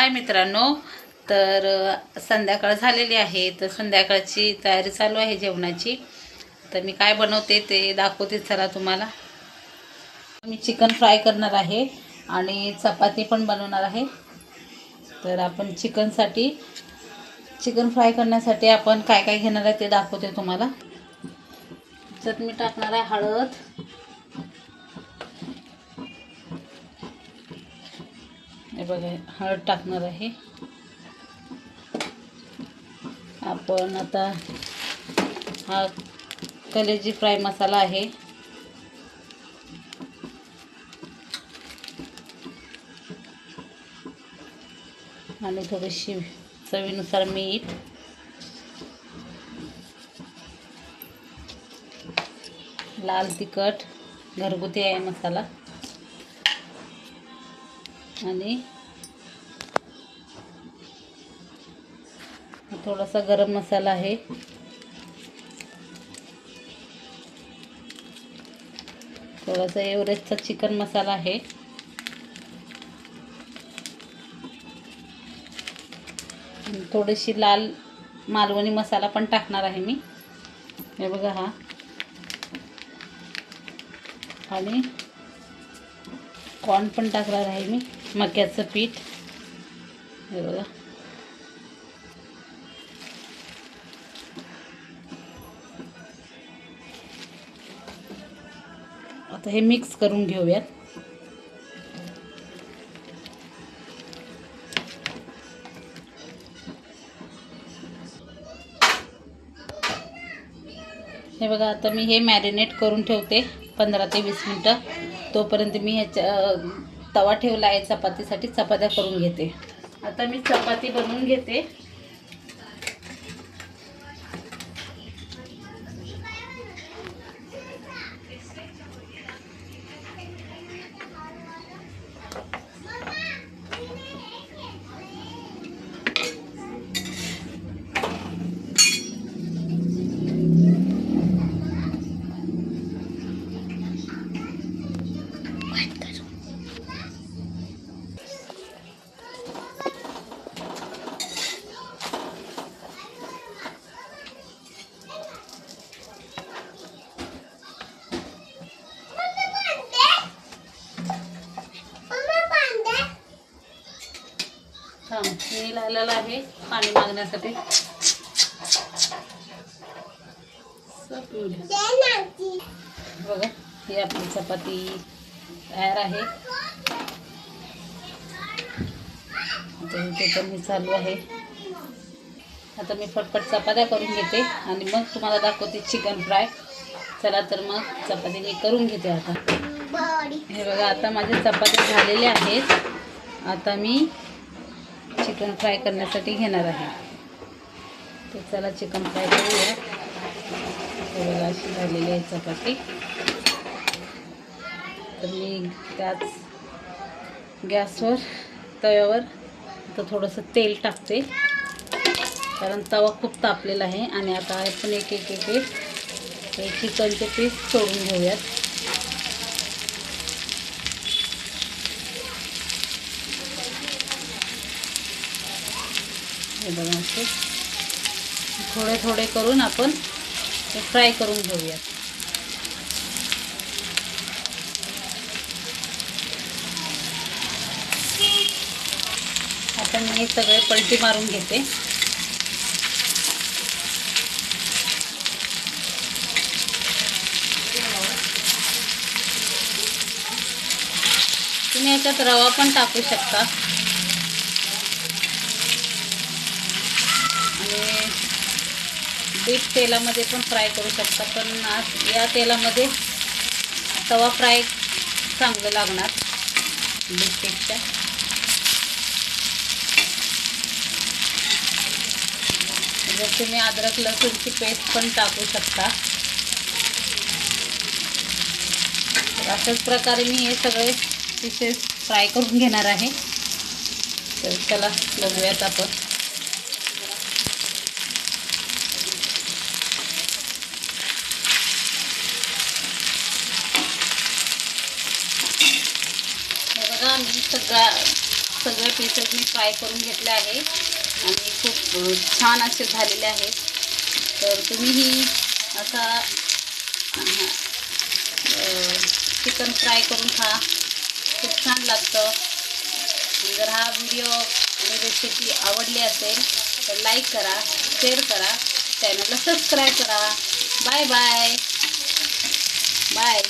हाय मित्रांनो, तर संध्याकाळ झालेली आहे. तर संध्याकाळची तयारी चालू आहे जेवणाची. तर मी काय बनवते ते दाखवते चला तुम्हाला. मी चिकन फ्राय करणार आहे आणि चपाती पण बनवणार आहे. तर आपण चिकन फ्राय करण्यासाठी आपण काय काय घेणार आहे ते दाखवते तुम्हाला. त्यात मी टाकणार आहे हळद, हे बघा हळद टाकणार आहे. आपण आता हा कलेजी फ्राय मसाला आहे, आणि थोडीशी चवीनुसार मीठ, लाल तिखट घरगुती आहे मसाला, आणि थोडासा गरम मसाला आहे. थोडासा एव्हरेस्टचा चिकन मसाला आहे. थोडीशी लाल मालवणी मसाला पण टाकणार आहे मी, हे बघा हा. आणि कॉर्न पण टाकणार आहे मी, मक्याचं पीठ, हे बघा. आता हे मिक्स करून घेऊयात. हे बघा, आता मी हे मॅरिनेट करून ठेवते 15 ते 20 मिनटं. तोपर्यंत मी ह्याच्या तवा ठेवला आहे चपातीसाठी. चपात्या करून घेते. आता मी चपाती बनवून घेते. मी लावलेलं आहे पाणी मागण्यासाठी. बघा, ही आपली चपाती तयार आहे. आता इथे पण मी चालू आहे. आता मी फटफट चपात्या करून घेते आणि मग तुम्हाला दाखवते चिकन फ्राय. चला तर मग चपाती मी करून घेते आता. हे बघा, आता माझ्या चपात्या झालेल्या आहेत. आता मी चिकन फ्राय करण्यासाठी घेणार आहे. तर चला चिकन फ्राय करूया. हे बघा, अशी झालेली आहे चपाती. तर मी त्याच गॅसवर तव्यावर आता थोडंसं तेल टाकते, कारण तवा खूप तापलेला आहे. आणि आता आपण एक चिकनचे पीस सोडून घेऊयात. हे बघा, असे थोडे थोडे करून आपण ते फ्राय करून घेऊयात. आता मी हे सगळे पलटी मारून घेते. तुम्ही याच्यात रवा पण टाकू शकता. आणि डीप तेलामध्ये पण फ्राय करू शकता, पण या तेलामध्ये तवा फ्राय चांगलं लागणार डीपपेक्षा. जर तुम्ही अद्रक लसूणची पेस्ट पण टाकू शकता. अशाच प्रकारे मी हे सगळे पीसेस फ्राय करून घेणार आहे. तर चला बघूयात आपण. हे बघा, मी सगळा सगळे पीसेस मी फ्राय करून घेतले आहे आणि खूप छान असे झालेले आहेत. तर तुम्हीही असा चिकन फ्राय करून खा, खूप छान लागतं. जर हा व्हिडिओ आणि रेसिपी आवडली असेल तर लाईक करा, शेअर करा, चॅनलला सबस्क्राईब करा. Bye bye bye.